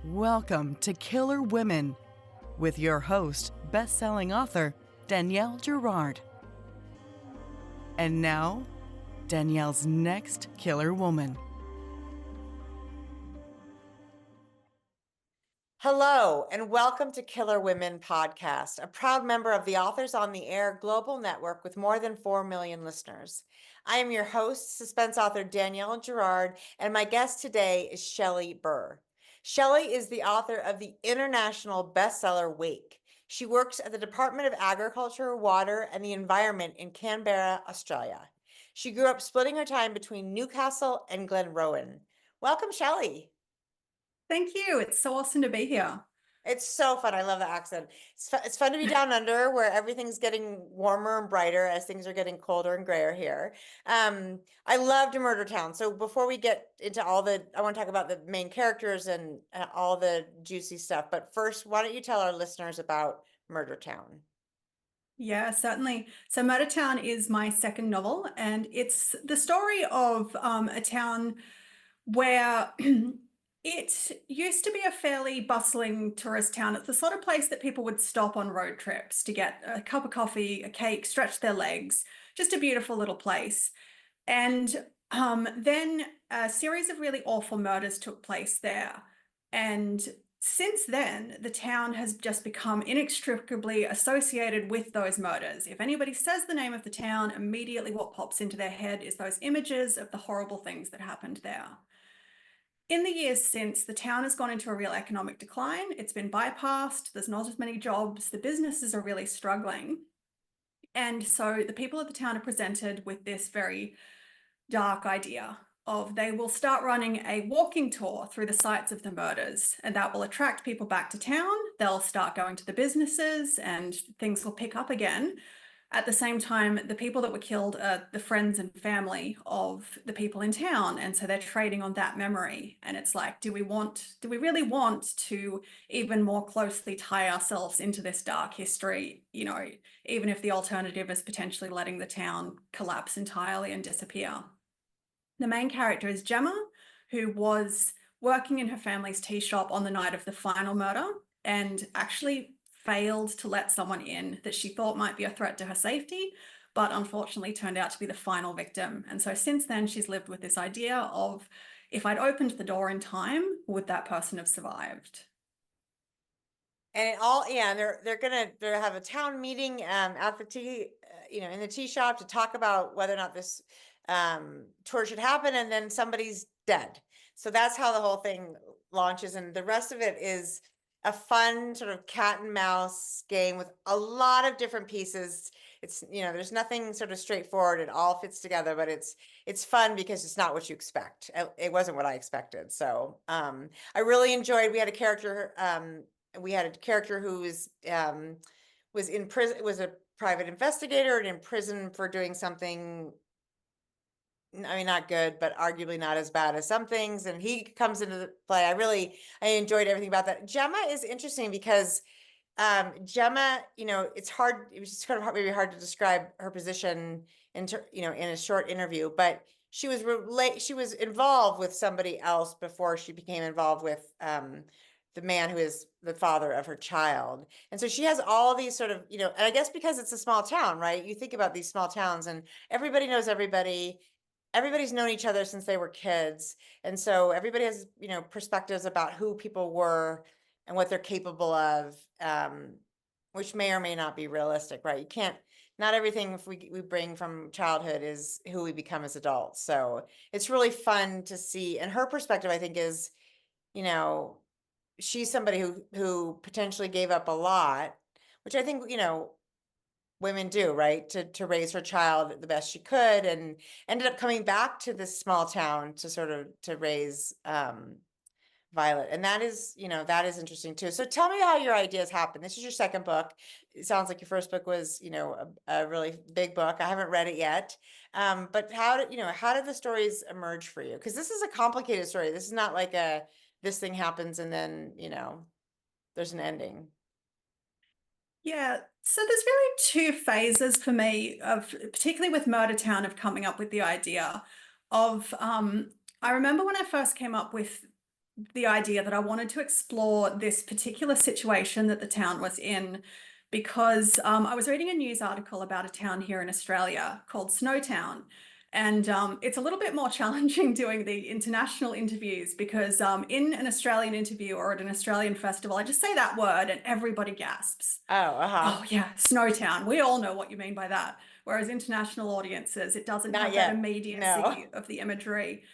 Welcome to Killer Women with your host, best-selling author Danielle Girard. And now, Danielle's next killer woman. Hello, and welcome to Killer Women Podcast, a proud member of the Authors on the Air global network with more than 4 million listeners. I am your host, suspense author Danielle Girard, and my guest today is Shelley Burr. Shelley is the author of the international bestseller Wake. She works at the Department of Agriculture, Water, and the Environment in Canberra, Australia. She grew up splitting her time between Newcastle and Glenrowan. Welcome, Shelley. Thank you. It's so awesome to be here. It's so fun. I love the accent. It's fun to be down under where everything's getting warmer and brighter as things are getting colder and grayer here. I loved Murder Town. So before we get into I want to talk about the main characters and all the juicy stuff. But first, why don't you tell our listeners about Murder Town? Yeah, certainly. So Murder Town is my second novel, and it's the story of a town where it used to be a fairly bustling tourist town. It's the sort of place that people would stop on road trips to get a cup of coffee, a cake, stretch their legs. Just a beautiful little place. And then a series of really awful murders took place there. And since then, the town has just become inextricably associated with those murders. If anybody says the name of the town, immediately what pops into their head is those images of the horrible things that happened there. In the years since, the town has gone into a real economic decline. It's been bypassed. There's not as many jobs. The businesses are really struggling. And so the people of the town are presented with this very dark idea of they will start running a walking tour through the sites of the murders, and that will attract people back to town. They'll start going to the businesses and things will pick up again. At the same time, the people that were killed are the friends and family of the people in town. And so they're trading on that memory. And it's like, do we really want to even more closely tie ourselves into this dark history? You know, even if the alternative is potentially letting the town collapse entirely and disappear. The main character is Gemma, who was working in her family's tea shop on the night of the final murder and actually failed to let someone in that she thought might be a threat to her safety, but unfortunately turned out to be the final victim. And so since then, she's lived with this idea of, if I'd opened the door in time, would that person have survived? And they're gonna have a town meeting at the tea, in the tea shop to talk about whether or not this tour should happen, and then somebody's dead. So that's how the whole thing launches, and the rest of it is a fun sort of cat and mouse game with a lot of different pieces. It's, there's nothing sort of straightforward. It all fits together, but it's fun because it's not what you expect. It wasn't what I expected. So I really enjoyed. We had a character who was in prison, was a private investigator and in prison for doing something, I mean, not good, but arguably not as bad as some things. And he comes into the play. I enjoyed everything about that. Gemma is interesting because Gemma, it's hard. It was just kind of maybe hard to describe her position in a short interview, but she was involved with somebody else before she became involved with the man who is the father of her child. And so she has all these sort of, and I guess because it's a small town, right? You think about these small towns and everybody knows everybody. Everybody's known each other since they were kids. And so everybody has, perspectives about who people were and what they're capable of, which may or may not be realistic, right? Not everything if we bring from childhood is who we become as adults. So it's really fun to see. And her perspective, I think, is, she's somebody who potentially gave up a lot, which I think, women do, right? To raise her child the best she could, and ended up coming back to this small town to raise Violet. And that is interesting too. So tell me how your ideas happen. This is your second book. It sounds like your first book was, a really big book. I haven't read it yet. But how did the stories emerge for you? Because this is a complicated story. This is not like this thing happens and then, there's an ending. Yeah, so there's really two phases for me of, particularly with Murder Town, of coming up with the idea of, I remember when I first came up with the idea that I wanted to explore this particular situation that the town was in because I was reading a news article about a town here in Australia called Snowtown. And it's a little bit more challenging doing the international interviews because in an Australian interview or at an Australian festival, I just say that word and everybody gasps. Oh, uh-huh. Oh, yeah, Snowtown. We all know what you mean by that. Whereas international audiences, it doesn't Not have that yet. immediacy No. of the imagery.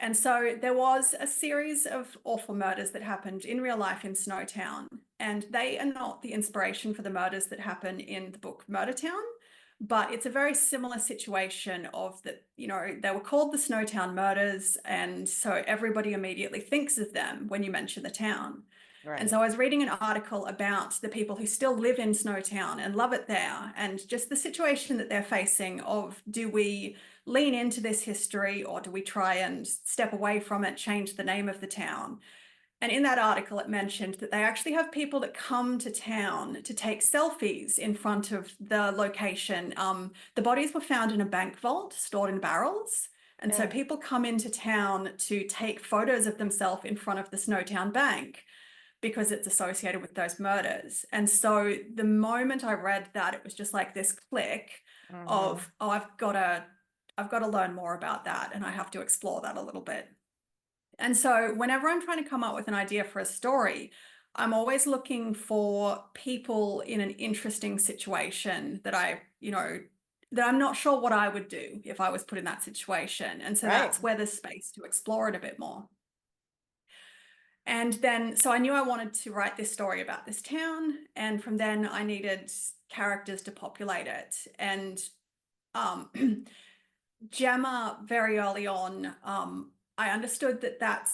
And so there was a series of awful murders that happened in real life in Snowtown, and they are not the inspiration for the murders that happen in the book Murder Town, but it's a very similar situation of that, they were called the Snowtown murders, and so everybody immediately thinks of them when you mention the town. And Right. so I was reading an article about the people who still live in Snowtown and love it there, and just the situation that they're facing of, do we lean into this history or do we try and step away from it, change the name of the town? And in that article, it mentioned that they actually have people that come to town to take selfies in front of the location. The bodies were found in a bank vault stored in barrels. And so Yeah. people come into town to take photos of themselves in front of the Snowtown Bank because it's associated with those murders. And so the moment I read that, it was just like this click of, oh, I've got to learn more about that, and I have to explore that a little bit. And so whenever I'm trying to come up with an idea for a story, I'm always looking for people in an interesting situation that that I'm not sure what I would do if I was put in that situation. And so Right. that's where there's space to explore it a bit more. And then, so I knew I wanted to write this story about this town. And from then I needed characters to populate it. And Gemma, very early on, I understood that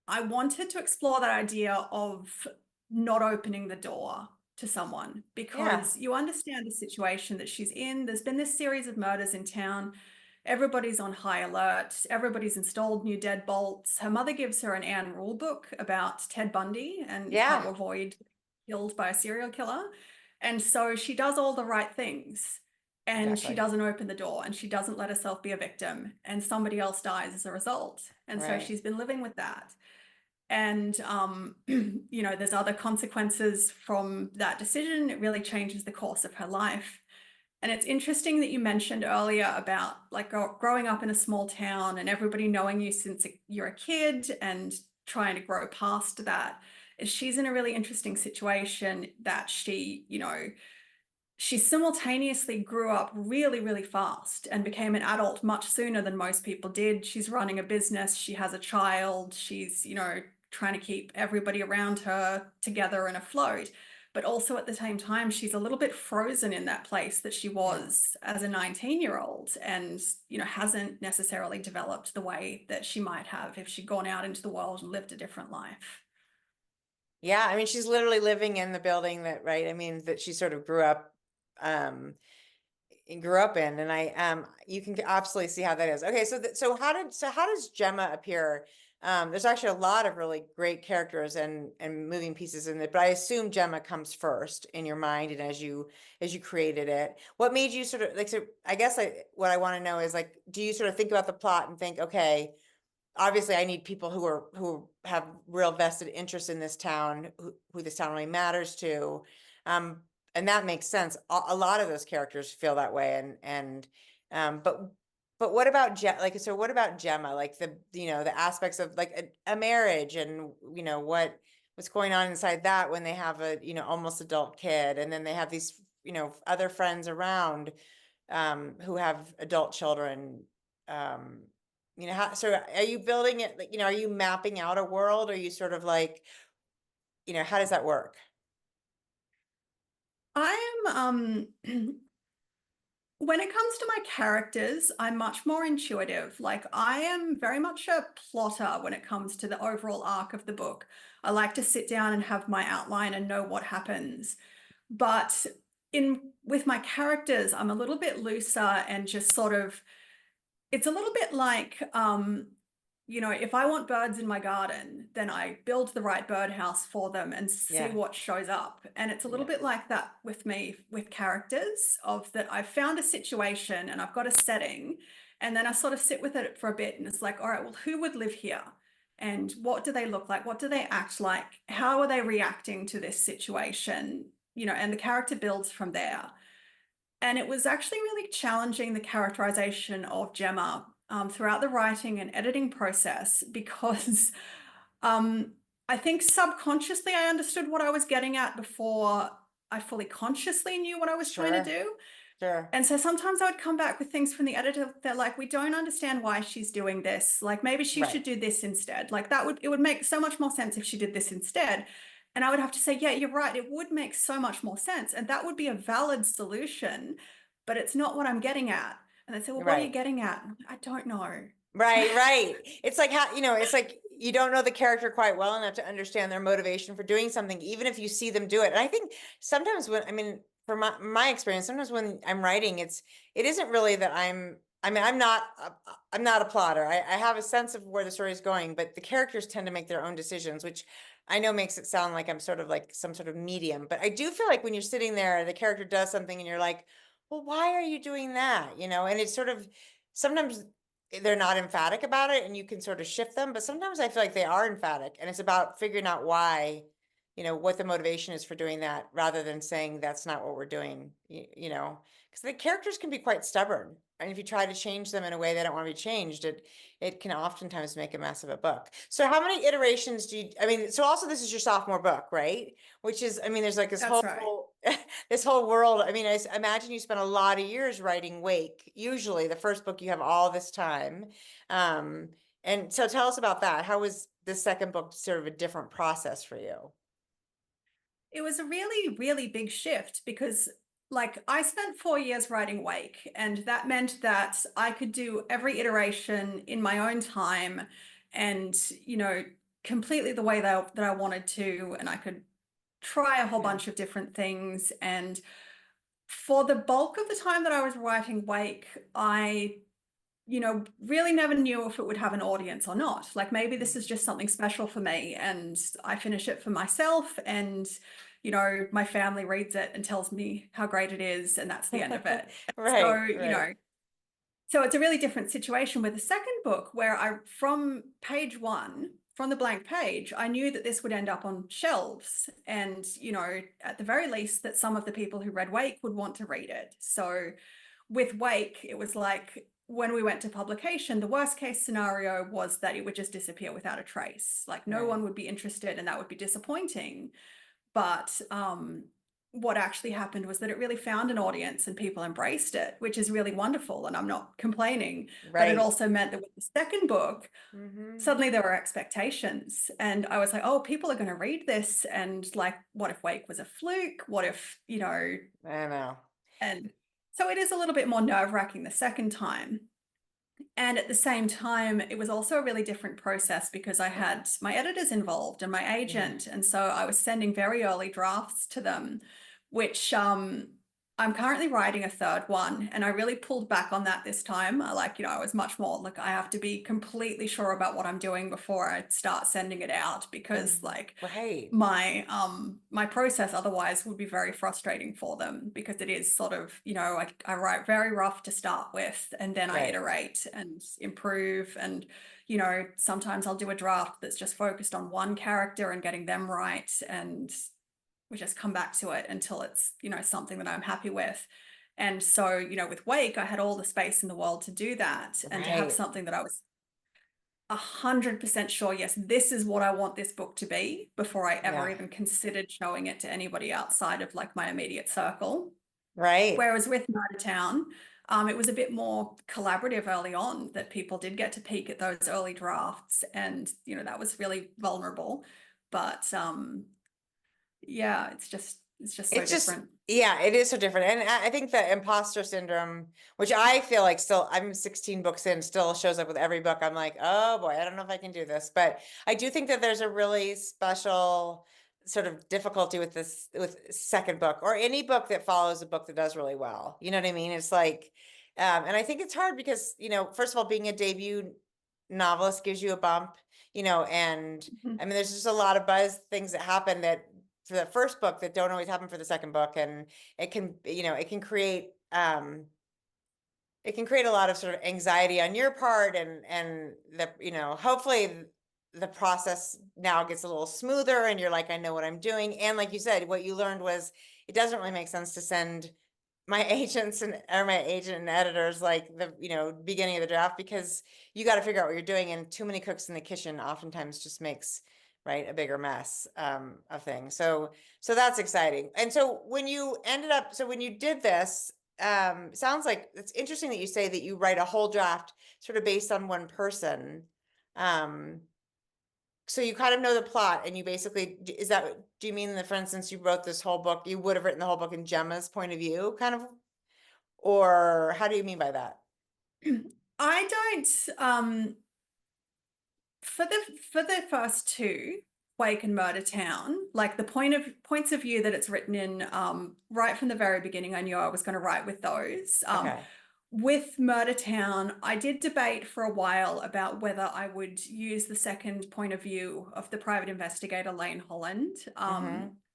I wanted to explore that idea of not opening the door to someone because you understand the situation that she's in. There's been this series of murders in town. Everybody's on high alert. Everybody's installed new deadbolts. Her mother gives her an Anne Rule book about Ted Bundy and how to avoid killed by a serial killer. And so she does all the right things. And she doesn't open the door and she doesn't let herself be a victim. And somebody else dies as a result. And so she's been living with that. And, there's other consequences from that decision. It really changes the course of her life. And it's interesting that you mentioned earlier about like growing up in a small town and everybody knowing you since you're a kid and trying to grow past that. She's in a really interesting situation that she simultaneously grew up really, really fast and became an adult much sooner than most people did. She's running a business. She has a child. She's, trying to keep everybody around her together and afloat. But also at the same time, she's a little bit frozen in that place that she was as a 19-year-old and, hasn't necessarily developed the way that she might have if she'd gone out into the world and lived a different life. Yeah, I mean, she's literally living in the building that, right? I mean, that she sort of grew up in, and you can absolutely see how that is. Okay, so how does Gemma appear? There's actually a lot of really great characters and moving pieces in it, but I assume Gemma comes first in your mind, and as you created it, what made you sort of like? So I guess what I want to know is like, do you sort of think about the plot and think, okay, obviously I need people who have real vested interest in this town, who this town really matters to. And that makes sense. A lot of those characters feel that way. But what about so what about Gemma? Like the aspects of like a marriage and, what's going on inside that when they have a, almost adult kid. And then they have these, other friends around, who have adult children. So are you building it, like, are you mapping out a world? Or are you sort of like, how does that work? I am, when it comes to my characters, I'm much more intuitive. Like I am very much a plotter when it comes to the overall arc of the book. I like to sit down and have my outline and know what happens. But with my characters, I'm a little bit looser and just sort of, it's a little bit like, if I want birds in my garden, then I build the right birdhouse for them and see what shows up. And it's a little bit like that with me, with characters, of that I've found a situation and I've got a setting, and then I sort of sit with it for a bit and it's like, all right, well, who would live here? and what do they look like? What do they act like? How are they reacting to this situation? You know, and the character builds from there. And it was actually really challenging, the characterization of Gemma, throughout the writing and editing process, because um, I think subconsciously I understood what I was getting at before I fully consciously knew what I was trying to Sure. do. Sure. And so sometimes I would come back with things from the editor that, like, we don't understand why she's doing this. Like, maybe she should Right. do this instead. Like, it would make so much more sense if she did this instead. And I would have to say, yeah, you're right. It would make so much more sense. And that would be a valid solution, but it's not what I'm getting at. And they say, well, what are you Right. getting at? And I'm like, I don't know. Right. It's like how, it's like you don't know the character quite well enough to understand their motivation for doing something, even if you see them do it. And I think sometimes from my experience, sometimes when I'm writing, it isn't really that I'm not a plotter. I have a sense of where the story is going, but the characters tend to make their own decisions, which I know makes it sound like I'm sort of like some sort of medium, but I do feel like when you're sitting there, the character does something and you're like, well, why are you doing that? And it's sort of, sometimes they're not emphatic about it and you can sort of shift them, but sometimes I feel like they are emphatic, and it's about figuring out why, what the motivation is for doing that, rather than saying that's not what we're doing, because the characters can be quite stubborn. And if you try to change them in a way they don't want to be changed, it can oftentimes make a mess of a book. So how many iterations so also this is your sophomore book, right? Which is, there's like this That's right. this whole world. I imagine you spent a lot of years writing Wake. Usually the first book you have all this time. And so tell us about that. How was the second book sort of a different process for you? It was a really, really big shift because, like, I spent 4 years writing Wake, and that meant that I could do every iteration in my own time and, completely the way that I wanted to, and I could try a whole Yeah. bunch of different things. And for the bulk of the time that I was writing Wake, I really never knew if it would have an audience or not. Like, maybe this is just something special for me and I finish it for myself, and, my family reads it and tells me how great it is, and that's the end of it. So, Right. so it's a really different situation with the second book, where from page one, from the blank page, I knew that this would end up on shelves, and, at the very least, that some of the people who read Wake would want to read it. So with Wake, it was like, when we went to publication, the worst case scenario was that it would just disappear without a trace. Like, no one would be interested, and that would be disappointing. But what actually happened was that it really found an audience and people embraced it, which is really wonderful. And I'm not complaining, but it Right. also meant that with the second book, Mm-hmm. suddenly there were expectations, and I was like, oh, people are going to read this, and, like, what if Wake was a fluke? What if, I know. and so it is a little bit more nerve-wracking the second time. And at the same time, it was also a really different process because I had my editors involved and my agent. And so I was sending very early drafts to them, which I'm currently writing a third one. And I really pulled back on that this time. I was much more like, I have to be completely sure about what I'm doing before I start sending it out, because, like, Right. my process otherwise would be very frustrating for them, because it is sort of, I write very rough to start with, and then I Right. iterate and improve. And, sometimes I'll do a draft that's just focused on one character and getting them right, and we just come back to it until it's, something that I'm happy with. And so, with Wake, I had all the space in the world to do that, and to have Right. something that I was 100% sure, yes, this is what I want this book to be, before I ever Yeah. even considered showing it to anybody outside of, like, my immediate circle. Right. Whereas with Night of Town, it was a bit more collaborative early on, that people did get to peek at those early drafts, and, that was really vulnerable. But yeah, it's just so different. Yeah, it is so different. And I think the imposter syndrome, which I feel like still, I'm 16 books in, still shows up with every book. I'm like, oh boy, I don't know if I can do this. But I do think that there's a really special sort of difficulty with second book, or any book that follows a book that does really well. You know what I mean? It's like, and I think it's hard because, first of all, being a debut novelist gives you a bump, and Mhm. there's just a lot of buzz things that happen that for the first book that don't always happen for the second book. And it can, it can create a lot of sort of anxiety on your part, and hopefully the process now gets a little smoother and you're like, I know what I'm doing. And like you said, what you learned was it doesn't really make sense to send my agents or my agent and editors like the, beginning of the draft, because you got to figure out what you're doing, and too many cooks in the kitchen oftentimes just makes, right, a bigger mess of things. So that's exciting. And so when you did this, sounds like it's interesting that you say that you write a whole draft sort of based on one person. So you kind of know the plot, and you basically, do you mean that, for instance, you wrote this whole book, you would have written the whole book in Gemma's point of view, kind of, or how do you mean by that? I don't, for the first two, Wake and Murder Town, like the points of view that it's written in, right from the very beginning, I knew I was going to write with those. Okay. With Murder Town, I did debate for a while about whether I would use the second point of view of the private investigator, Lane Holland,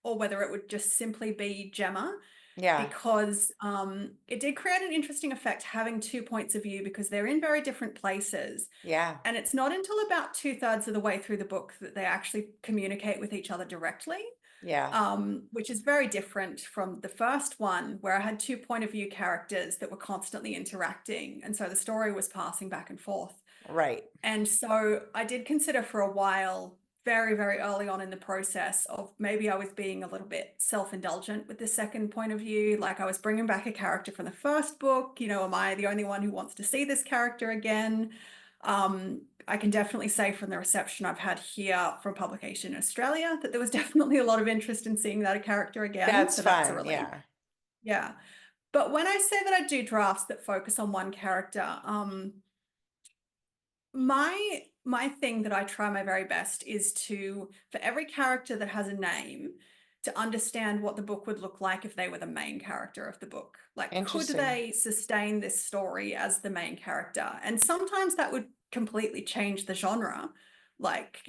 or whether it would just simply be Gemma. Yeah. Because it did create an interesting effect having 2 points of view, because they're in very different places. Yeah. And it's not until about 2/3 of the way through the book that they actually communicate with each other directly. Yeah. Which is very different from the first one, where I had 2 point of view characters that were constantly interacting. And so the story was passing back and forth. Right. And so I did consider for a while, very, very early on in the process, of maybe I was being a little bit self-indulgent with the second point of view. Like I was bringing back a character from the first book. Am I the only one who wants to see this character again? I can definitely say from the reception I've had here from publication in Australia that there was definitely a lot of interest in seeing that character again. That's so fun. that's a relief. Yeah. Yeah. But when I say that I do drafts that focus on one character, my thing that I try my very best is for every character that has a name, to understand what the book would look like if they were the main character of the book. Like, could they sustain this story as the main character? And sometimes that would completely change the genre. Like,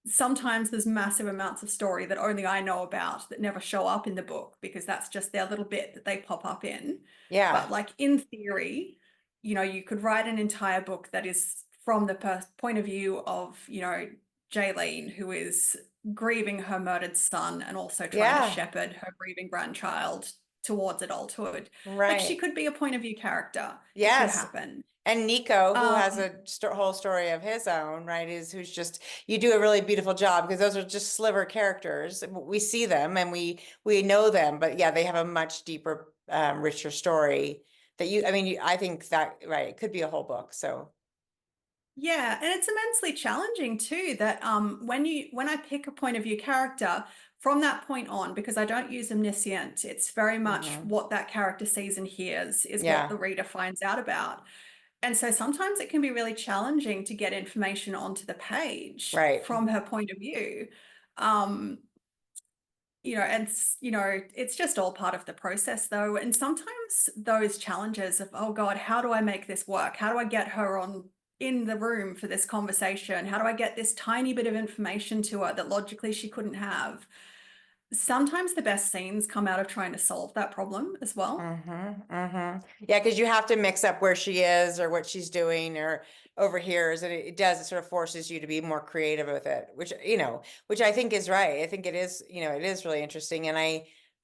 sometimes there's massive amounts of story that only I know about that never show up in the book, because that's just their little bit that they pop up in. Yeah. But like in theory, you could write an entire book that is from the point of view of, Jaylene, who is grieving her murdered son and also trying to shepherd her grieving grandchild towards adulthood. Right. Like, she could be a point of view character. Yes. It could happen. And Nico, who has a whole story of his own, right, you do a really beautiful job, because those are just sliver characters. We see them and we know them, but yeah, they have a much deeper, richer story that I think that, right, it could be a whole book. So. Yeah, and it's immensely challenging too, that when I pick a point of view character from that point on, because I don't use omniscient, it's very much what that character sees and hears is what the reader finds out about. And so sometimes it can be really challenging to get information onto the page from her point of view. It's just all part of the process though. And sometimes those challenges of, oh God, how do I make this work? How do I get her in the room for this conversation? How do I get this tiny bit of information to her that logically she couldn't have? Sometimes the best scenes come out of trying to solve that problem as well. Yeah, because you have to mix up where she is or what she's doing or overhears, and it sort of forces you to be more creative with it, which I think is right. I think it is, it is really interesting. And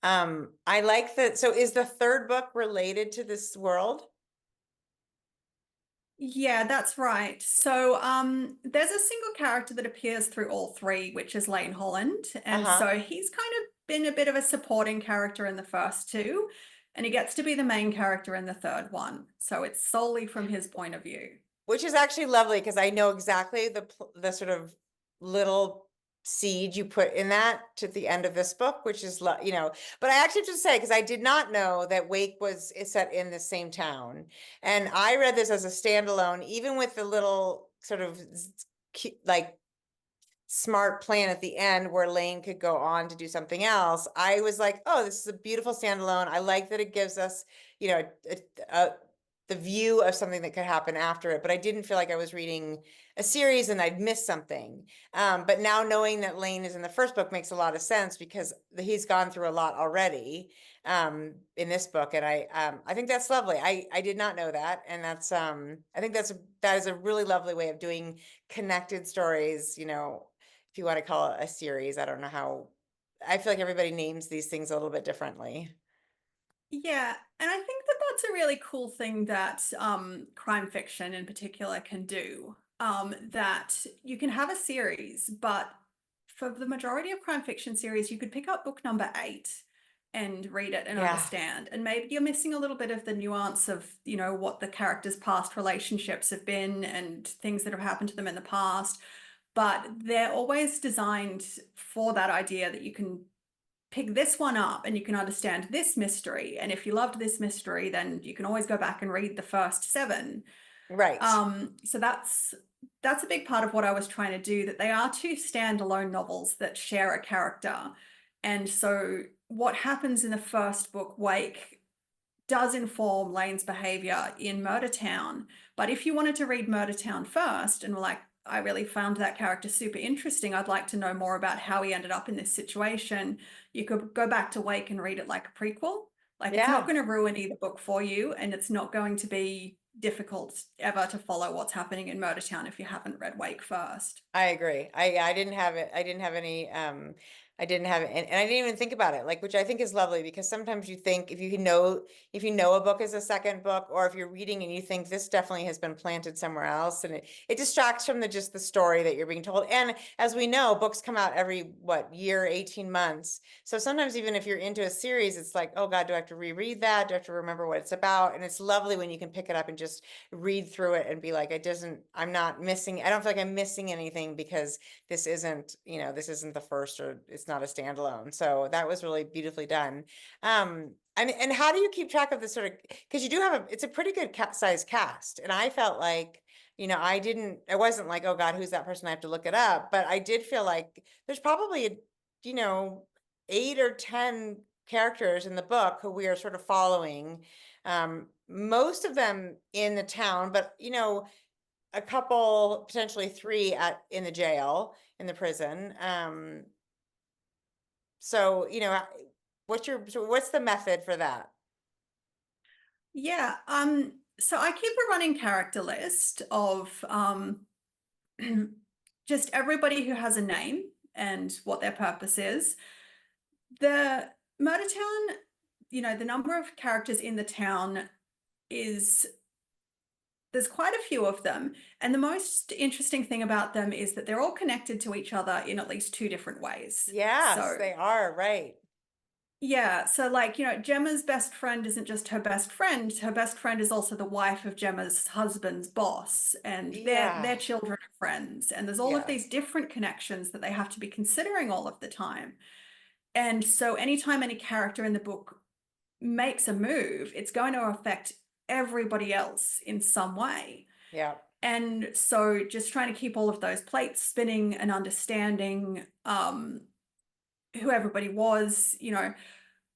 I like that. So is the third book related to this world? Yeah, that's right. So there's a single character that appears through all three, which is Lane Holland. And so he's kind of been a bit of a supporting character in the first two, and he gets to be the main character in the third one. So it's solely from his point of view. Which is actually lovely, because I know exactly the sort of little seed you put in that to the end of this book, which is, but I actually have to say, because I did not know that Wake is set in the same town. And I read this as a standalone, even with the little sort of like smart plan at the end where Lane could go on to do something else. I was like, oh, this is a beautiful standalone. I like that it gives us, the view of something that could happen after it, but I didn't feel like I was reading a series and I'd miss something. But now knowing that Lane is in the first book makes a lot of sense because he's gone through a lot already in this book, and I think that's lovely. I did not know that, and that's I think that is a really lovely way of doing connected stories. You know, if you want to call it a series, I don't know how. I feel like everybody names these things a little bit differently. Yeah, and I think that that's a really cool thing that crime fiction in particular can do. That you can have a series, but for the majority of crime fiction series, you could pick up book number 8 and read it and Yeah. understand. And maybe you're missing a little bit of the nuance of, you know, what the characters' past relationships have been and things that have happened to them in the past. But they're always designed for that idea that you can pick this one up and you can understand this mystery. And if you loved this mystery, then you can always go back and read the first 7. Right. So that's a big part of what I was trying to do, that they are 2 standalone novels that share a character. And so what happens in the first book, Wake, does inform Lane's behavior in Murder Town. But if you wanted to read Murder Town first and were like, I really found that character super interesting, I'd like to know more about how he ended up in this situation, you could go back to Wake and read it like a prequel. Like, it's not Yeah. going to ruin either book for you, and it's not going to be difficult ever to follow what's happening in Murder Town if you haven't read Wake first. I agree. I didn't have it. I didn't have any, I didn't have it. And I didn't even think about it, like, which I think is lovely, because sometimes you think if you know a book is a second book, or if you're reading and you think this definitely has been planted somewhere else, and it distracts from just the story that you're being told. And as we know, books come out every, year, 18 months. So sometimes even if you're into a series, it's like, oh God, do I have to reread that? Do I have to remember what it's about? And it's lovely when you can pick it up and just read through it and be like, I'm not missing, I don't feel like I'm missing anything because this isn't the first, or it's not a standalone. So that was really beautifully done. And how do you keep track of this sort of, because you do have it's a pretty good size cast. And I felt like, I wasn't like, oh God, who's that person? I have to look it up. But I did feel like there's probably, 8 or 10 characters in the book who we are sort of following. Most of them in the town, but a couple, potentially 3 in the jail, in the prison. So, what's the method for that? Yeah, so I keep a running character list of just everybody who has a name and what their purpose is. The Murder Town, the number of characters in the town there's quite a few of them. And the most interesting thing about them is that they're all connected to each other in at least 2 different ways. Yes, So they are, right. yeah, so like, Gemma's best friend isn't just her best friend. Her best friend is also the wife of Gemma's husband's boss, and Yeah. their children are friends. And there's all of these Yes. different connections that they have to be considering all of the time. And so anytime any character in the book makes a move, it's going to affect everybody else in some way. Yeah. And so just trying to keep all of those plates spinning and understanding who everybody was,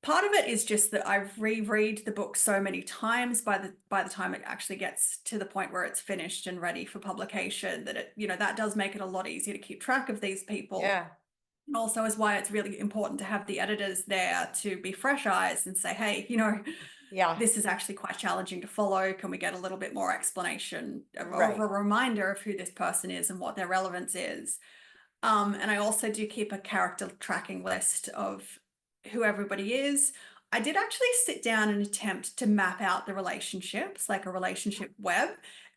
part of it is just that I've reread the book so many times by the time it actually gets to the point where it's finished and ready for publication, that that does make it a lot easier to keep track of these people. Yeah. Also is why it's really important to have the editors there to be fresh eyes and say, hey, Yeah. this is actually quite challenging to follow. Can we get a little bit more explanation or Right. a reminder of who this person is and what their relevance is? And I also do keep a character tracking list of who everybody is. I did actually sit down and attempt to map out the relationships, like a relationship web,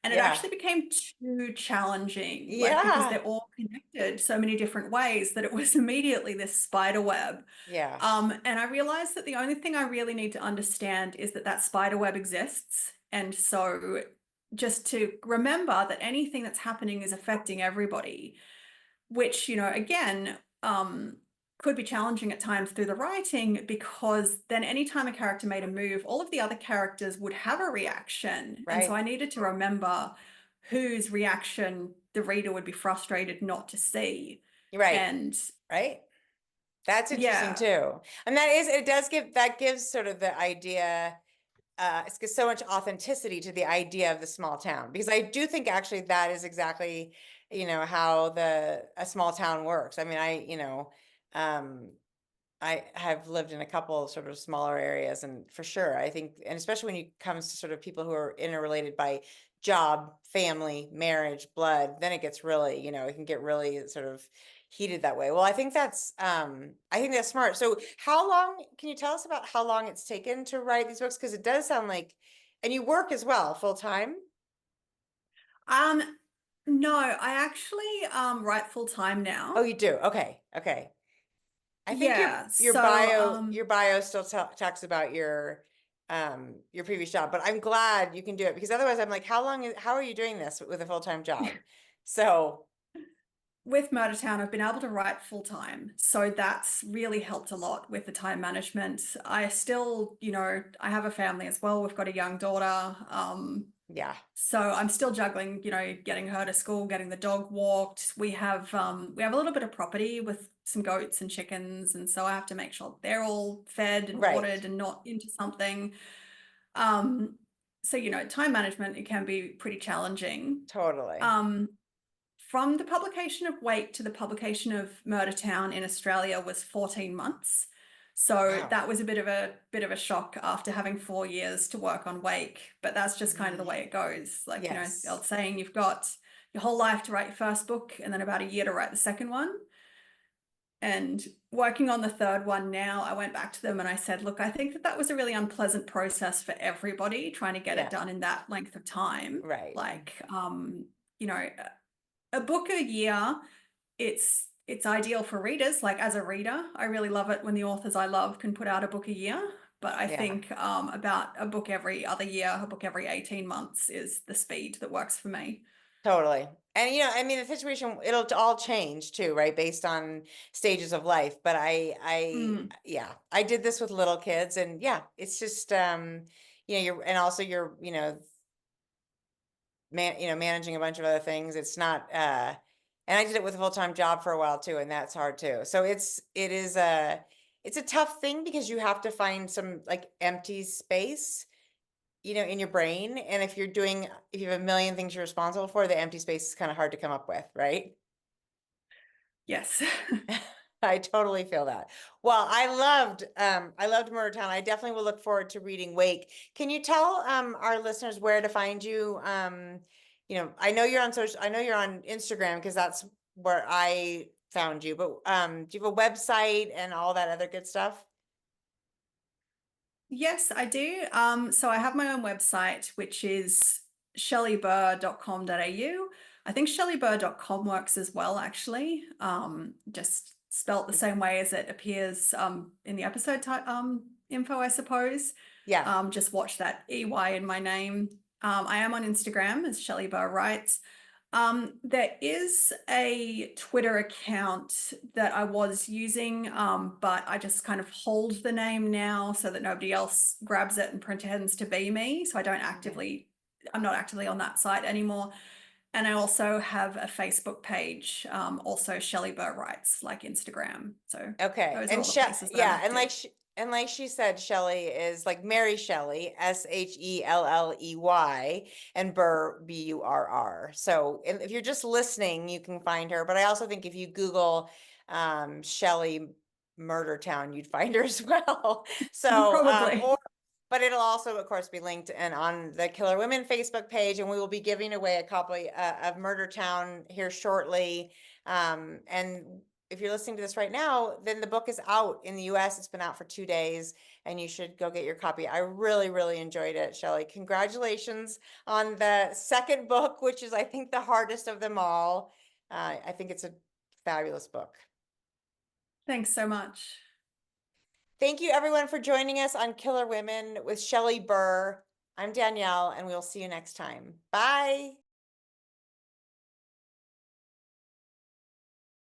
and it Yeah. actually became too challenging, because Yeah. they're all connected so many different ways that it was immediately this spider web. Yeah. And I realized that the only thing I really need to understand is that spider web exists. And so just to remember that anything that's happening is affecting everybody, which, again, could be challenging at times through the writing, because then anytime a character made a move, all of the other characters would have a reaction. And so Right. I needed to remember wose reaction the reader would be frustrated not to see. Right. And right. That's interesting yeah, too. And that gives sort of the idea, it's got so much authenticity to the idea of the small town, because I do think actually that is exactly, how a small town works. I mean, I have lived in a couple of sort of smaller areas, and for sure, I think, and especially when it comes to sort of people who are interrelated by job, family, marriage, blood, then it gets really, it can get really sort of heated that way. Well, I think that's smart. So can you tell us about how long it's taken to write these books? Because it does sound like, and you work as well, full time? Um, no, I actually write full time Oh, now. you do? Okay. Okay. I think Yeah, your so bio still talks about your previous job, but I'm glad you can do it, because otherwise I'm like, how are you doing this with a full-time job? So with Murder Town, I've been able to write full time. So that's really helped a lot with the time management. I still, I have a family as well. We've got a young daughter. yeah, So I'm still juggling, getting her to school, getting the dog walked. We have a little bit of property with some goats and chickens, and so I have to make sure they're all fed and right, watered and not into something. Um, so time management, it can be pretty challenging. totally. Um, from the publication of Wake to the publication of Murder Town in Australia was 14 months. So Wow. that was a bit of a shock after having 4 years to work on Wake, but that's just kind of the way it goes. Like, the Yes, old saying, you've got your whole life to write your first book and then about a year to write the second one. And working on the third one now, I went back to them and I said, look, I think that was a really unpleasant process for everybody trying to get yeah, it done in that length of time. right, Like, you know, a book a year, it's ideal for readers. Like, as a reader, I really love it when the authors I love can put out a book a year. But I yeah. think about a book every other year, a book every 18 months is the speed that works for me. Totally. And I mean, the situation, it'll all change too, right? Based on stages of life. But Mm. yeah, I did this with little kids, and yeah, it's just, and also you're, managing a bunch of other things. It's not, and I did it with a full-time job for a while too, and that's hard too. So it's a tough thing, because you have to find some like empty space, in your brain. And if you have a million things you're responsible for, the empty space is kind of hard to come up with, right? Yes. I totally feel that. Well, I loved Murder Town. I definitely will look forward to reading Wake. Can you tell our listeners where to find you? I know you're on Instagram, because that's where I found you, but do you have a website and all that other good stuff? Yes, I do. So I have my own website, which is shelleyburr.com.au. I think shelleyburr.com works as well, actually. Just spelt the same way as it appears in the episode info, I suppose. Yeah. Just watch that EY in my name. I am on Instagram as Shelley Burr Writes. There is a Twitter account that I was using, but I just kind of hold the name now so that nobody else grabs it and pretends to be me. So I'm not actively on that site anymore. And I also have a Facebook page, also Shelley Burr Writes, like Instagram. So Okay. those are And all the places that I'm yeah, and active. like she said, Shelley is like Mary Shelley, Shelley, and Burr, Burr. So if you're just listening, you can find her. But I also think if you Google Shelley Murder Town, you'd find her as well. So Probably. but it'll also, of course, be linked and on the Killer Women Facebook page, and we will be giving away a copy of Murder Town here shortly. And if you're listening to this right now, then the book is out in the US. It's been out for 2 days, and you should go get your copy. I really, really enjoyed it, Shelley. Congratulations on the second book, which is, I think, the hardest of them all. I think it's a fabulous book. Thanks so much. Thank you, everyone, for joining us on Killer Women with Shelley Burr. I'm Danielle, and we'll see you next time. Bye.